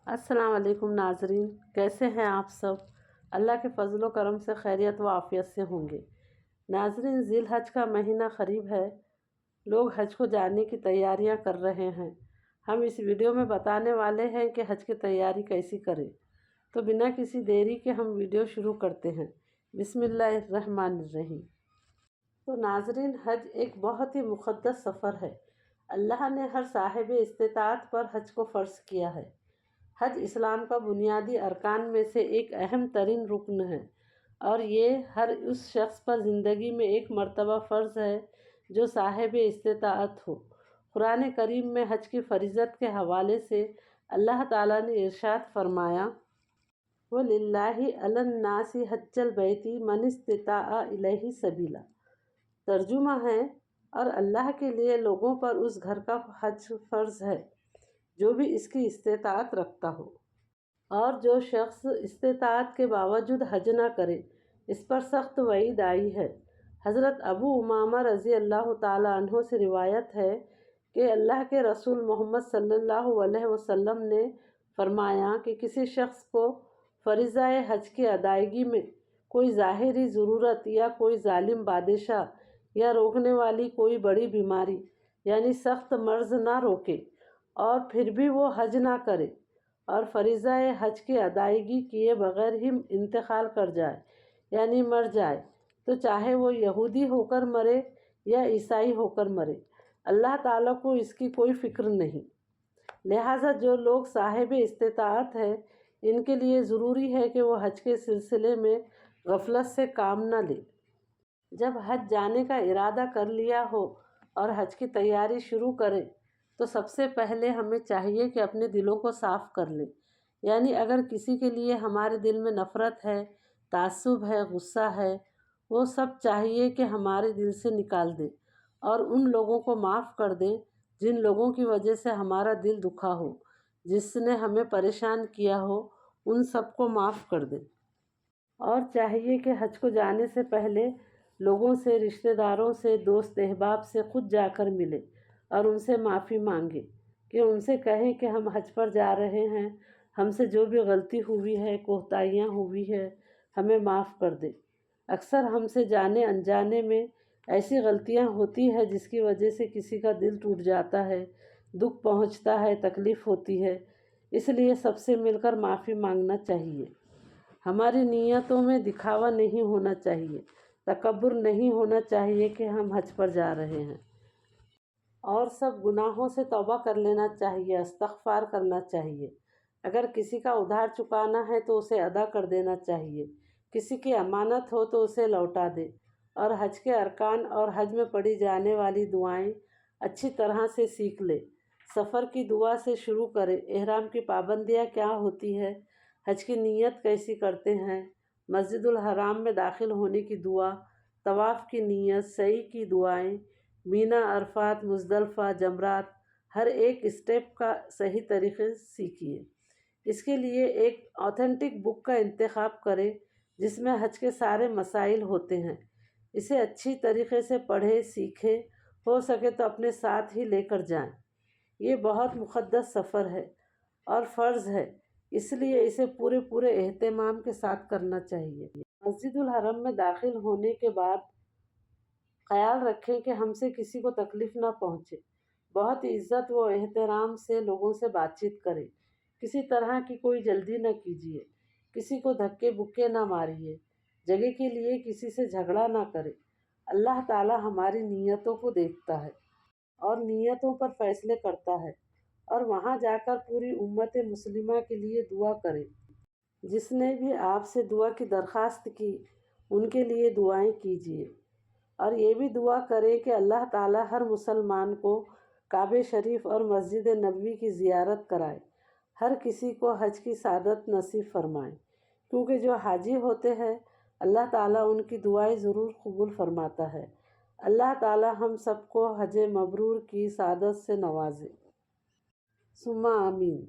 السلام علیکم ناظرین، کیسے ہیں آپ سب؟ اللہ کے فضل و کرم سے خیریت و عافیت سے ہوں گے۔ ناظرین، ذی الحج کا مہینہ قریب ہے، لوگ حج کو جانے کی تیاریاں کر رہے ہیں۔ ہم اس ویڈیو میں بتانے والے ہیں کہ حج کی تیاری کیسی کریں۔ تو بنا کسی دیری کے ہم ویڈیو شروع کرتے ہیں۔ بسم اللہ الرحمن الرحیم۔ تو ناظرین، حج ایک بہت ہی مقدس سفر ہے۔ اللہ نے ہر صاحب استطاعت پر حج کو فرض کیا ہے۔ حج اسلام کا بنیادی ارکان میں سے ایک اہم ترین رکن ہے، اور یہ ہر اس شخص پر زندگی میں ایک مرتبہ فرض ہے جو صاحب استطاعت ہو۔ قرآن کریم میں حج کی فریضت کے حوالے سے اللہ تعالیٰ نے ارشاد فرمایا، وَلِلَّهِ عَلَى النَّاسِ حَجَّ الْبَيْتِ مَنِ اسْتَطَاعَ إِلَيْهِ سَبِيلًا۔ ترجمہ ہے، اور اللہ کے لیے لوگوں پر اس گھر کا حج فرض ہے جو بھی اس کی استطاعت رکھتا ہو، اور جو شخص استطاعت کے باوجود حج نہ کرے اس پر سخت وعید آئی ہے۔ حضرت ابو امامہ رضی اللہ تعالیٰ عنہ سے روایت ہے کہ اللہ کے رسول محمد صلی اللہ علیہ وسلم نے فرمایا کہ کسی شخص کو فریضہ حج کی ادائیگی میں کوئی ظاہری ضرورت یا کوئی ظالم بادشاہ یا روکنے والی کوئی بڑی بیماری یعنی سخت مرض نہ روکے، اور پھر بھی وہ حج نہ کرے اور فریضہ حج کی ادائیگی کیے بغیر ہی انتقال کر جائے یعنی مر جائے، تو چاہے وہ یہودی ہو کر مرے یا عیسائی ہو کر مرے، اللہ تعالیٰ کو اس کی کوئی فکر نہیں۔ لہٰذا جو لوگ صاحب استطاعت ہیں ان کے لیے ضروری ہے کہ وہ حج کے سلسلے میں غفلت سے کام نہ لیں۔ جب حج جانے کا ارادہ کر لیا ہو اور حج کی تیاری شروع کریں تو سب سے پہلے ہمیں چاہیے کہ اپنے دلوں کو صاف کر لیں، یعنی اگر کسی کے لیے ہمارے دل میں نفرت ہے، تعصب ہے، غصہ ہے، وہ سب چاہیے کہ ہمارے دل سے نکال دیں، اور ان لوگوں کو معاف کر دیں جن لوگوں کی وجہ سے ہمارا دل دکھا ہو، جس نے ہمیں پریشان کیا ہو، ان سب کو معاف کر دیں۔ اور چاہیے کہ حج کو جانے سے پہلے لوگوں سے، رشتہ داروں سے، دوست احباب سے خود جا کر ملیں اور ان سے معافی مانگیں، کہ ان سے کہیں کہ ہم حج پر جا رہے ہیں، ہم سے جو بھی غلطی ہوئی ہے، کوتاہیاں ہوئی ہے، ہمیں معاف کر دیں۔ اکثر ہم سے جانے انجانے میں ایسی غلطیاں ہوتی ہیں جس کی وجہ سے کسی کا دل ٹوٹ جاتا ہے، دکھ پہنچتا ہے، تکلیف ہوتی ہے، اس لیے سب سے مل کر معافی مانگنا چاہیے۔ ہماری نیتوں میں دکھاوا نہیں ہونا چاہیے، تکبر نہیں ہونا چاہیے کہ ہم حج پر جا رہے ہیں، اور سب گناہوں سے توبہ کر لینا چاہیے، استغفار کرنا چاہیے۔ اگر کسی کا ادھار چکانا ہے تو اسے ادا کر دینا چاہیے، کسی کی امانت ہو تو اسے لوٹا دے، اور حج کے ارکان اور حج میں پڑھی جانے والی دعائیں اچھی طرح سے سیکھ لے۔ سفر کی دعا سے شروع کرے، احرام کی پابندیاں کیا ہوتی ہے، حج کی نیت کیسی کرتے ہیں، مسجد الحرام میں داخل ہونے کی دعا، طواف کی نیت، سعی کی دعائیں، مینا، عرفات، مزدلفہ، جمرات، ہر ایک اسٹیپ کا صحیح طریقے سیکھیے۔ اس کے لیے ایک آتھینٹک بک کا انتخاب کریں جس میں حج کے سارے مسائل ہوتے ہیں، اسے اچھی طریقے سے پڑھیں، سیکھیں، ہو سکے تو اپنے ساتھ ہی لے کر جائیں۔ یہ بہت مقدس سفر ہے اور فرض ہے، اس لیے اسے پورے اہتمام کے ساتھ کرنا چاہیے۔ مسجد الحرم میں داخل ہونے کے بعد خیال رکھیں کہ ہم سے کسی کو تکلیف نہ پہنچے، بہت عزت و احترام سے لوگوں سے بات چیت کریں، کسی طرح کی کوئی جلدی نہ کیجیے، کسی کو دھکے بکے نہ ماریے، جگہ کے لیے کسی سے جھگڑا نہ کریں۔ اللہ تعالیٰ ہماری نیتوں کو دیکھتا ہے اور نیتوں پر فیصلے کرتا ہے، اور وہاں جا کر پوری امت مسلمہ کے لیے دعا کریں۔ جس نے بھی آپ سے دعا کی درخواست کی ان کے لیے دعائیں کیجیے، اور یہ بھی دعا کریں کہ اللہ تعالیٰ ہر مسلمان کو کعبہ شریف اور مسجد نبوی کی زیارت کرائے، ہر کسی کو حج کی سعادت نصیب فرمائے، کیونکہ جو حاجی ہوتے ہیں اللہ تعالیٰ ان کی دعائیں ضرور قبول فرماتا ہے۔ اللہ تعالیٰ ہم سب کو حج مبرور کی سعادت سے نوازے، ثم آمین۔